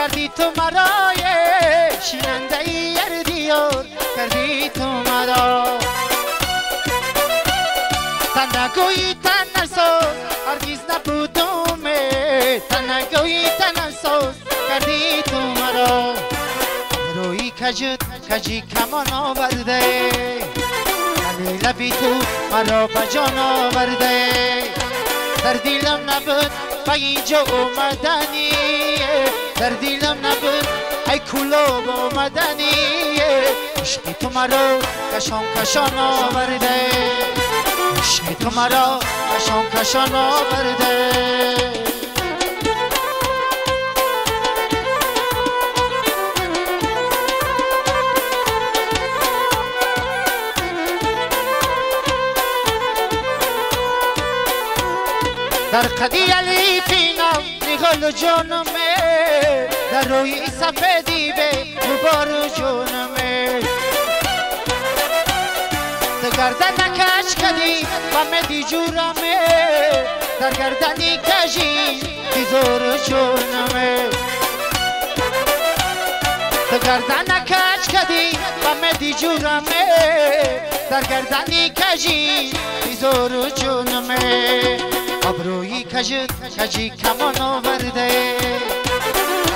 کردی تو مرای شیننده ای دیار کردی تو مرا تن نگویی تن نساز هرگز نبودمه تن نگویی تن نساز کردی تو مرا روی کجی کمان آورده علی لبی تو مرا بجان آورده در دیلم نبود و اینجا اومدنی در دیلم نبود ای کلوب اومدنی عشق تو مرا کشان آورده عشق تو مرا کشان آورده در قدی علی فینم نگال جانمه در روی سفیدی به دوبار جانمه در گردن کش کدی و مدی جورمه در گردنی کشی بیزور جانمه در گردن کش کدی و مدی جورمه در گردنی کشی بیزور جانمه ابرویی کجی کمان آورده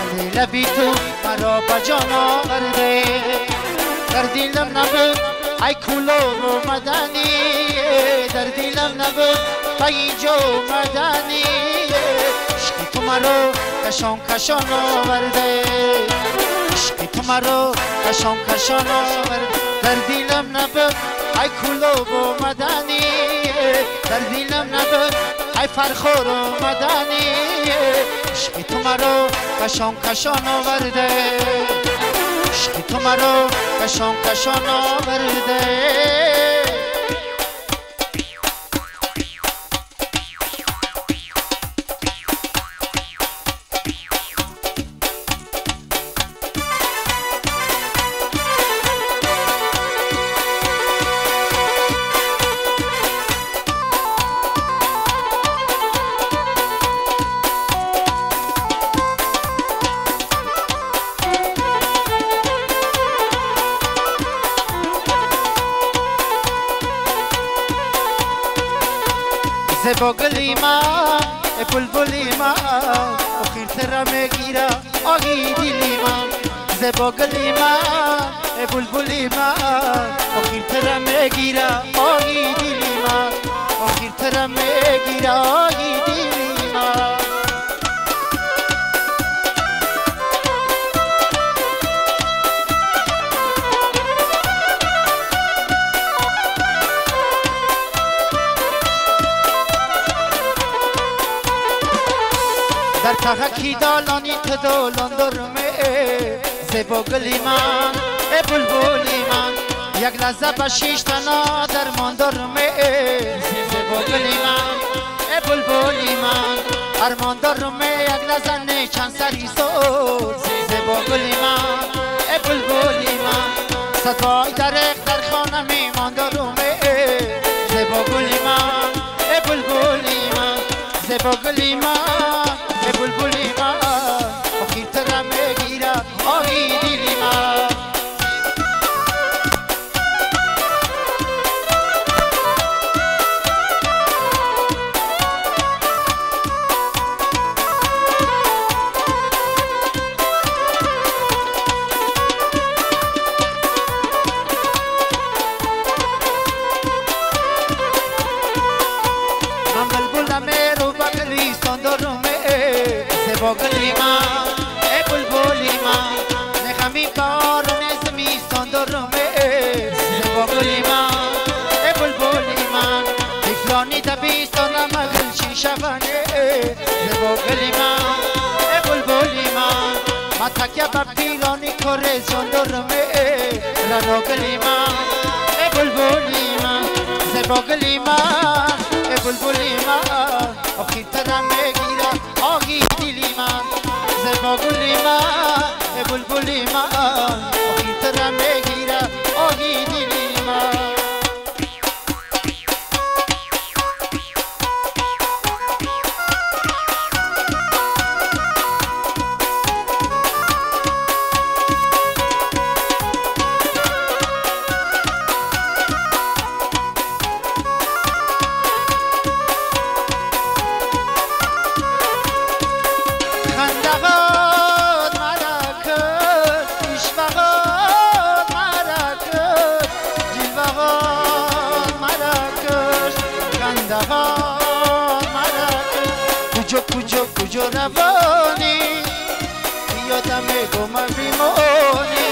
علی لبی تو مرا بجان آورده در دیلم نبود ای کلوب اومدنی در دیلم نبود و اینجا اومدنی عشق تو مرا کشان آورده عشق تو مرا کشان آورده در دیلم نبود ای کلوب اومدنی در دیلم نبود ای فرخور اومدنی عشق تو مرا کشان آورده عشق تو مرا کشان آورده زباگلی من بلبلی من آخیر ترا میگیره آگی دیلی من زباگلی من بلبلی من آخیر ترا میگیره آگی دیلی من آخیر ترا میگیره آگی دیلی من در تحکی دالانی تدالان درمه زباگلی من بلبلی من یک لحظه با شیش تنا درمان درمه زباگلی من بلبلی من ارمان درمه یک لحظه نه چند سری سود زباگلی من بلبلی من صدای درخت در خانه میمان درمه زباگلی من بلبلی من زباگلی من بلبلی من آخیر ترا میگیره آهی دیلی من من بلبلم رو بگلی سندرم زباگلی من بلبلی من نخمی کار نزمی سندرمه زباگلی من بلبلی من دیفلانی دبیستانم اگل چی شبانه زباگلی من بلبلی من ما تکیه با پیرانی کره سندرمه رنوگلی من بلبلی من زباگلی من بلبلی من آخیر ترا میگیره آگی دیلی من زباگلی من بلبلی من آخیر ترا میگیره آگی دیلی من کجا روانی یادم گم بیمانی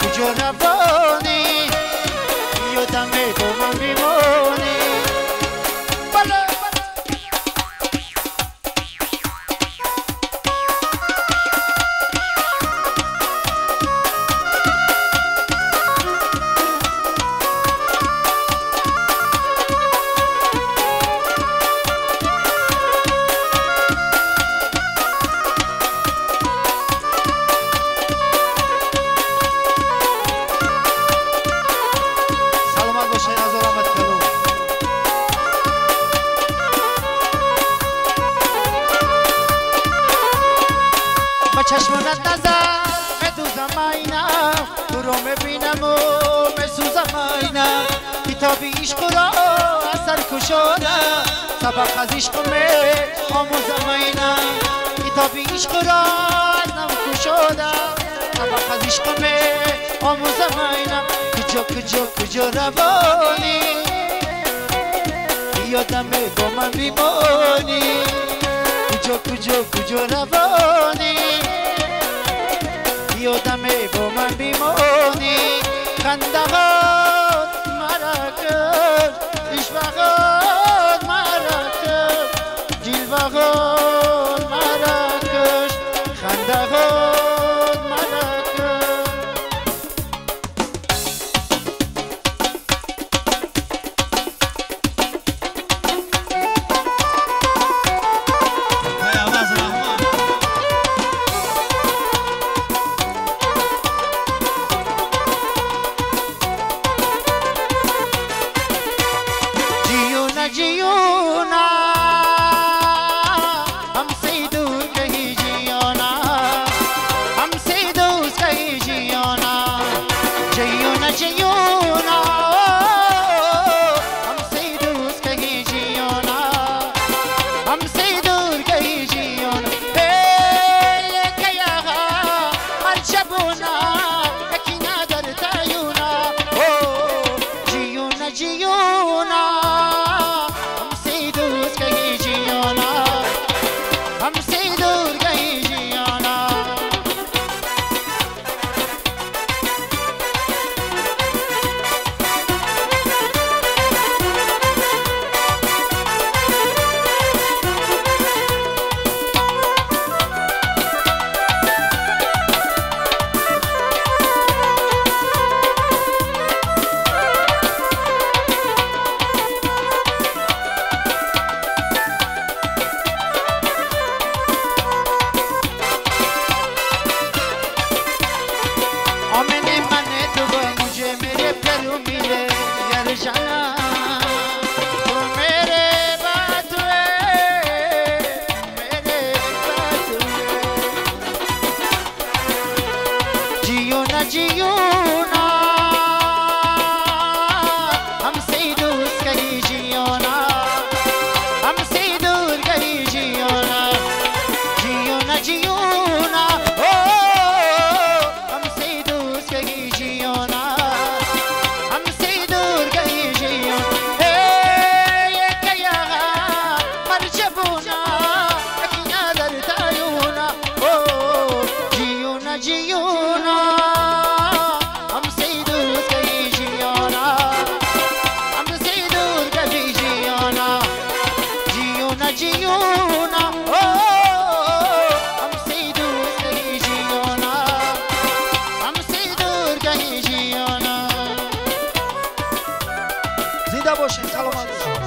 کجا روانی یادم گم بیمانی چشمونت نزد مدوزم اینم تو رو میبینم و مسوزم اینم کتابی عشق را اثر کشادم سبق از عشق آموزم اینم کتابی عشق را ازم کشادم سبق از عشق آموزم اینم کجا روانی یادم گم بیمانی کجا روانی یادم گم بیمانی خندهات مرا کرد عشقات مرا کرد جلوهات مرا کشت خندهات مرا کرد जियोना हमसे दूर कहीं जियोना हमसे दूर कहीं जियोना जियोना हमसे दूर कहीं जियोना हमसे दूर कहीं जियोना ये क्या हर शबोना कहीं दर तायूना ओ जियोना जियोना हमसे दूर कहीं जियोना हमसे दूर कहीं जियोना जियोना ओ हमसे दूर कहीं जियोना हमसे दूर कहीं जियोना ये क्या मर जबूना कहीं दर तायूना ओ जियोना जियोना ओ हमसे दूर कहीं जियोना हमसे दूर कहीं जियोना जिंदा باشین سلام